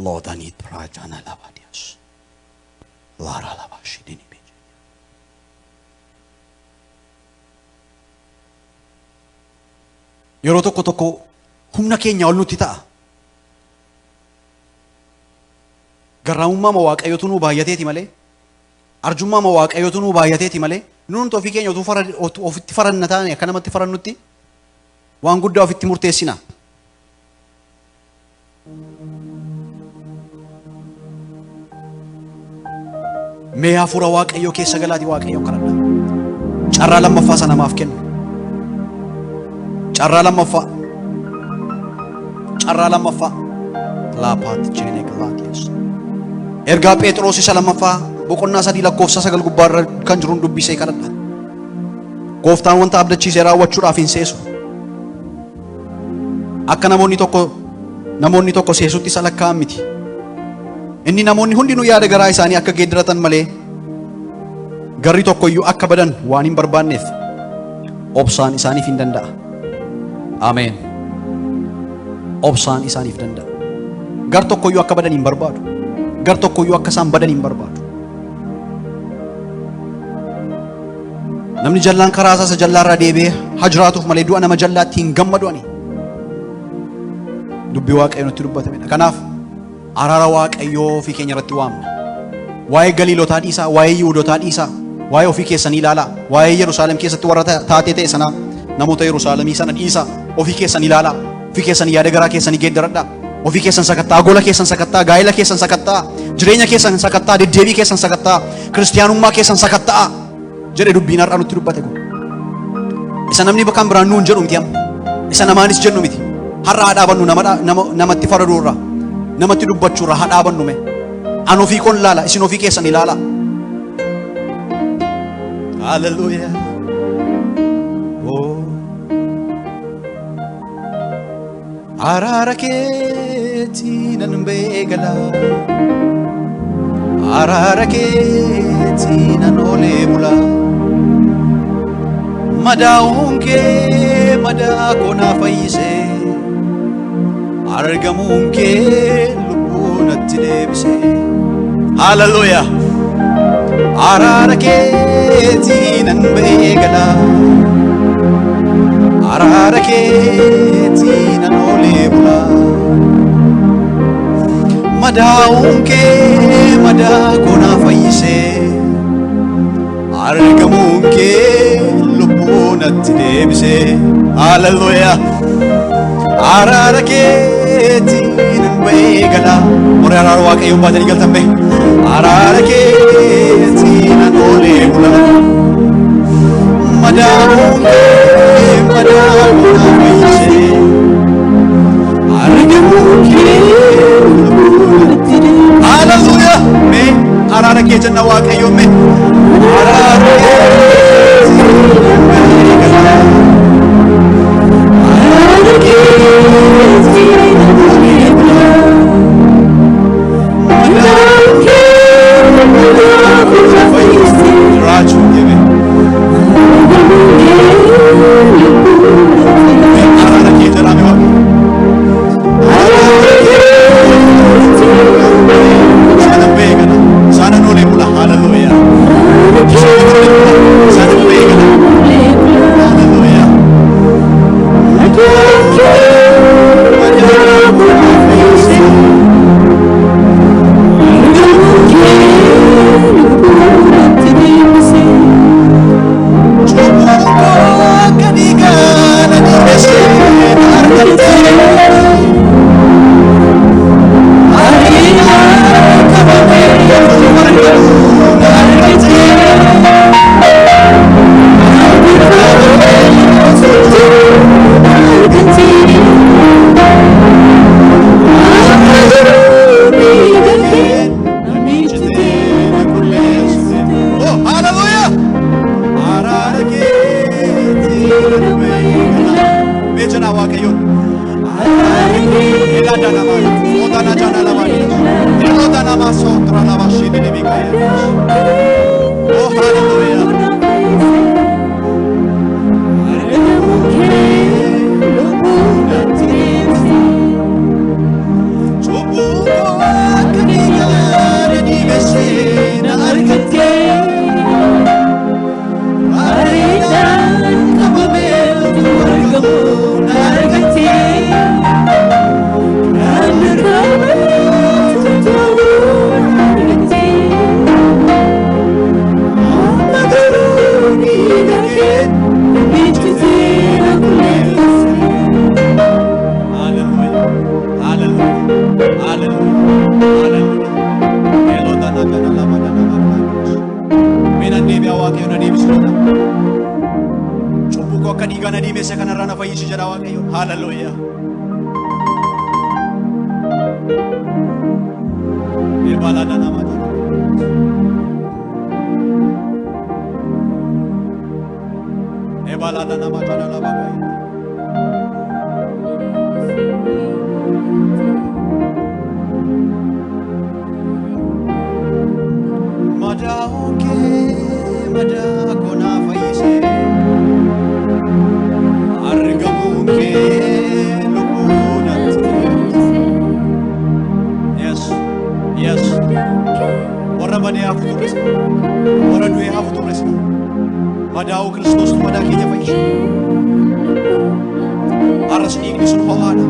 Lord, I need prajana labadias. Lara labashidini. Yeroo tokko humna keenya ol nutti ta'a. Garraamummaa ma Waaqayyootu nuu baay'ateeti malee, arjummaa ma Waaqayyootu nuu baay'ateeti malee, nuun ofii keenya ofitti faranna taane akka namatti farannutti waan guddaa ofitti murteessina. Mee hafuura Waaqayyoo keessa galaati Waaqayyoo kadhadha. Carraa lammaffaa sana namaaf kennu. Carraa lammaffaa laapaat jireenyaa galaatiyaas. Ergaa Phexros isa lammaffaa boqonnaa 3 lakkoofsa 9 gubbaarra kan jiruun dubbisee kadhadha. Gooftaan wanta abdachiisee raawwachuudhaaf hin seesu. Akka namoonni tokko seesutti isa lakkaa'an miti. Inni namoonni hundinuu yaada garaa isaanii akka geeddaratan malee garri tokkoyyuu akka badan waan hin barbaanneef obsaan isaaniif hin danda'a. Ameen. Obsaan isaaniif danda'a. Gar tokkoyyuu akka badan hin barbaadu. Gar tokkoyyuu akka isaan badan hin barbaadu. Namni jallaan karaa isaa jallaarraa deebi'ee hajiraatuuf malee du'a nama jallaatti hin gammadu ani. Dubbii Waaqayyoo nutti dubbatamedha. Kanaaf araara Waaqayyoo ofii keenya irratti waamna. Waa'ee Galiilotaa dhiisaa, waa'ee Yihuudootaa dhiisaa, waa'ee ofii keessanii ilaalaa, waa'ee Yerusaalem keessatti warra taatee ta'e sanaa namoota Yerusaalemii sana dhiisaa, ofii keessanii ilaalaa, ofii keessanii yaada garaa keessanii geeddaradhaa, ofii keessan sakattaa, gola keessan sakattaa, gaa'ela keessan sakattaa, jireenya keessan sakattaa, deddeebii keessan sakattaa, kiristiyaanummaa keessan sakattaa jedhe dubbiin har'a nutti dubbate kun. Isa namni bakka biraan nuun jedhu miti amma. Isa namaanis jennu miti. Har'a haa dhaabannu namatti faraduurraa, namatti dubbachuurraa haa dhaabannu mee. An ofii kon ilaala, isin ofii keessan ilaala. Hallelujah. Araara keetii nan beekala, araara keetii nan olee bula, madaa'uun kee madaa koo naa fayyise argamuun kee lubbuu natti deebise. Hallelujah. Araara keetiin nan ba'ee gala, araara keetiin nan oolee bula. Madaa'uun kee madaa koo naa fayyise argamuun kee lubbuu natti deebise. Hallelujah. Araara keetiin nan ba'ee gala. Warri araara Waaqayyoon baatanii galtan ba'e. Araara keetiin nan oolee bula. Madaa'uun kee madaa koo naa fayyise argamuun kee lubbuu natti deebise. Hallelujah. Mee araara kee jenna Waaqayyoon mee. Araara keetiin nan ba'ee gala. Araara keetiin nan oolee bula. Madaa'uun kee madaa koo naa fayyise. Raajuun jebe. Araara kee jenna mee Waaqayyo. Araara keetiin nan ba'ee gala. Sana noolee bula. Hallelujah. Sana ba'ee gala. Hallelujah. Hallelujah. Madaa'u Kiristoos madaa keenya fayyise. Arras dhiigni sun ho'aadha.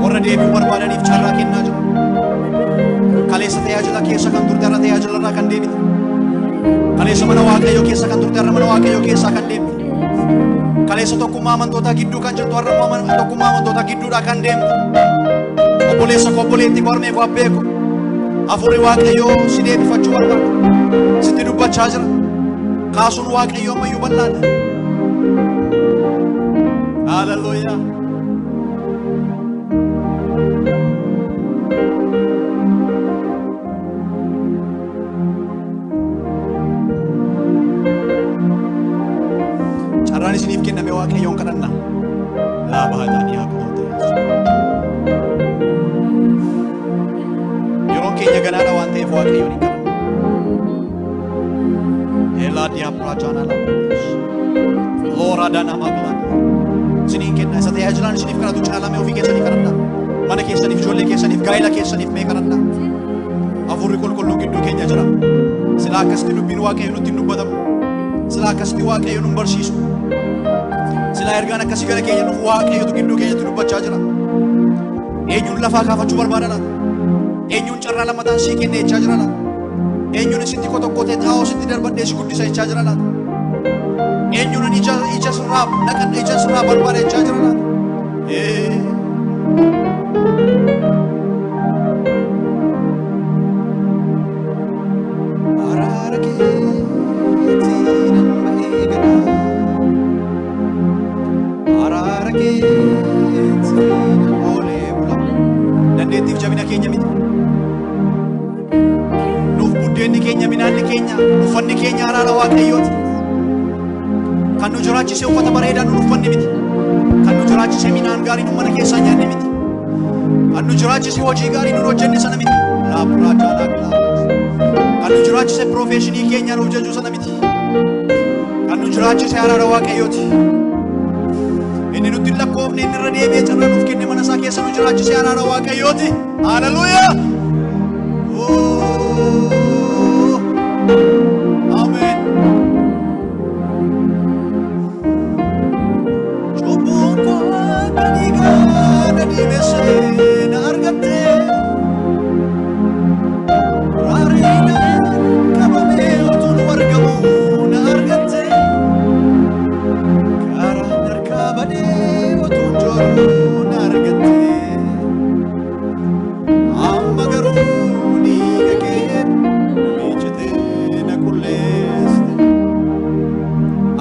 Warra deebi'uu barbaadaniif carraa kennaa jiru. Kaleessa tajaajila keessa kan turte irra tajaajila irraa kan deebite. Kaleessa mana Waaqayyoo keessa kan turte irra mana Waaqayyoo keessaa kan deemte. Kaleessa tokkummaa amantootaa gidduu kan jirtu har'a tokkummaa amantootaa gidduudhaa kan deemte. Obboleessa koo obboleettii koo harmee koo abbee koo hafuurri Waaqayyoo si deebifachuu barbaada. Sitti dubbachaa jira. Kaasuun Waaqayyoo ammayyuu bal'aadha. Hallelujah. Carraan isiniif kenname Waaqayyoon kadhannaa. Laaba haadhaanii haa kunuunte. Yeroon keenya ganaadha waan ta'eef Waaqayyoon hin kadhanna. Lord, Waraadaan hamaa bilaadha. Isiniin kenna. Isa tajaajilaan isiniif kadhatu caalamee ofii keessanii kadhadhaa. Mana keessaniif, ijoollee keessaniif, gaa'ela keessaniif mee kadhadhaa. Hafuurri qulqulluun gidduu keenya jira. Silaa akkasitti dubbiin Waaqayyo nutti hin dubbatamu. Silaa akkasitti Waaqayyo nu barsiisu. Silaa ergaan akkasii gara keenya dhufu Waaqayyotu gidduu keenyatti dubbachaa jira. Eenyuun lafaa kaafachuu barbaada laata? Eenyuun carraa lammataan sii kenne jechaa jira laata? Eenyuun sitti kotokkotee xaa'oo sitti darbadhee si guddisa jechaa jira laata? Eenyuun ija sirraa naqadha ija sirraa barbaada jechaa jira laata? Araara keetiin amma eegala. Araara keetiin oolee bula. Dandeettiif jabina keenya miti. Nuuf buddeenni keenya, midhaanni keenya, uffanni keenya araara Waaqayyooti. Kan nu jiraachise uffata bareedaa nu uffanne miti. Kan nu jiraachise midhaan gaarii nu mana keessaa nyaanne miti. Kan nu jiraachise hojii gaarii nu hojjenne sana miti. Laapuraa jaalaa bilaa. Kan nu jiraachise profeshinii keenya nuuf jajuu sana miti. Kan nu jiraachise araara Waaqayyooti. Inni nutti lakkoofne inni irra deebi'ee carraa nuuf kenne mana isaa keessa nu jiraachise araara Waaqayyooti. Haleluuyaa! Amen. Cubbuun koo dhiigaa deebisee na argatte. Raariidhaan qabamee utuu nu argamu na argatte. Karaa harkaa badee utuu njooru na argatte. Amma garuu dhiiga kee miicitee na qulleessite.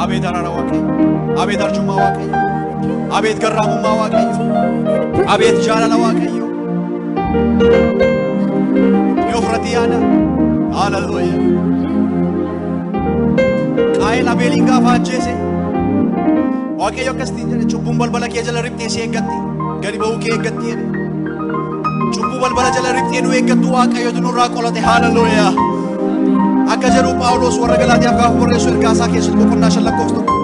Abeet araara Waaqayyo, abeet arjummaa Waaqayyo, abeet garraamummaa Waaqayyo, abeet jaalala Waaqayyo. Ni ofirratti yaada. Haleluuyaa. Qaayil Abeeliin gaafa ajjeese Waaqayyo akkasitti jedhe cubbuun balbala kee jala riphxee si eeggatti, gadi ba'uu kee eeggatti jedhe. Cubbuu balbala jala riphxee nu eeggattu Waaqayyotu nurraa qolate. Haleluuyaa. Akka jedhu Phaawulos warra Galaatiyaaf gaafa barreessu ergaa isaa keessatti boqonnaa 5 lakkoofsa 1.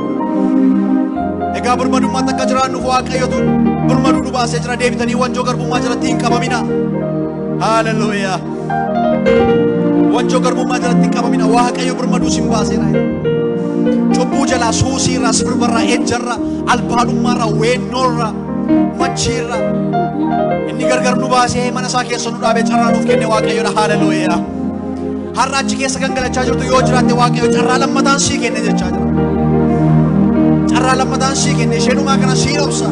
Egaa birmadummaatti akka jiraannuuf Waaqayyotu birmaduu nu baasee jira. Deebitanii wanjoo garbummaa jalatti hin qabamina. Haleluuyaa. Wanjoo garbummaa jalatti hin qabamina. Waaqayyo birmaduu sin baaseera. Cubbuu jalaa, suusiirraa, sibirbarraa, ejjarraa, albaadhummaarraa, weennoorraa, machiirraa inni gargar nu baasee mana isaa keessa nu dhaabee carraa nuuf kenne Waaqayyoodha. Haleluuyaa. Har'a achi keessa gangalachaa jirtu yoo jiraatte Waaqayyo carraa lammataan sii kenne jechaa jira. Carraa lammataan sii kenne, isheenumaa kana sii dhobsa.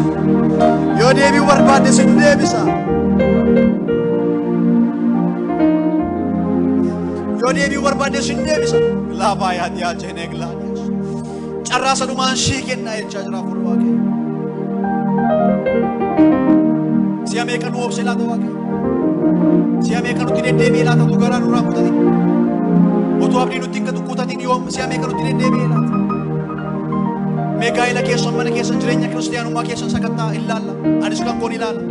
Yoo deebi'uu barbaadde sin deebisa. Yoo deebi'uu barbaadde sin deebisa. Laafaa yaad yaacheen eeglaa. Carraa sadumaan sii kenna jechaa jira fuula Waaqayyo. Si'a meeqa nu obse laata Waaqayyo? Si'a meeqa nutti deddeebi'ee laata utuu garaa nurraa kutatin? Utuu abdii nutti hin kutatin yoom si'a meeqa nutti deddeebi'ee laata? Mee gaa'ela keessan, mana keessan, jireenya kiristaanummaa keessan sakattaa ilaalla. Anis kan koon ilaala.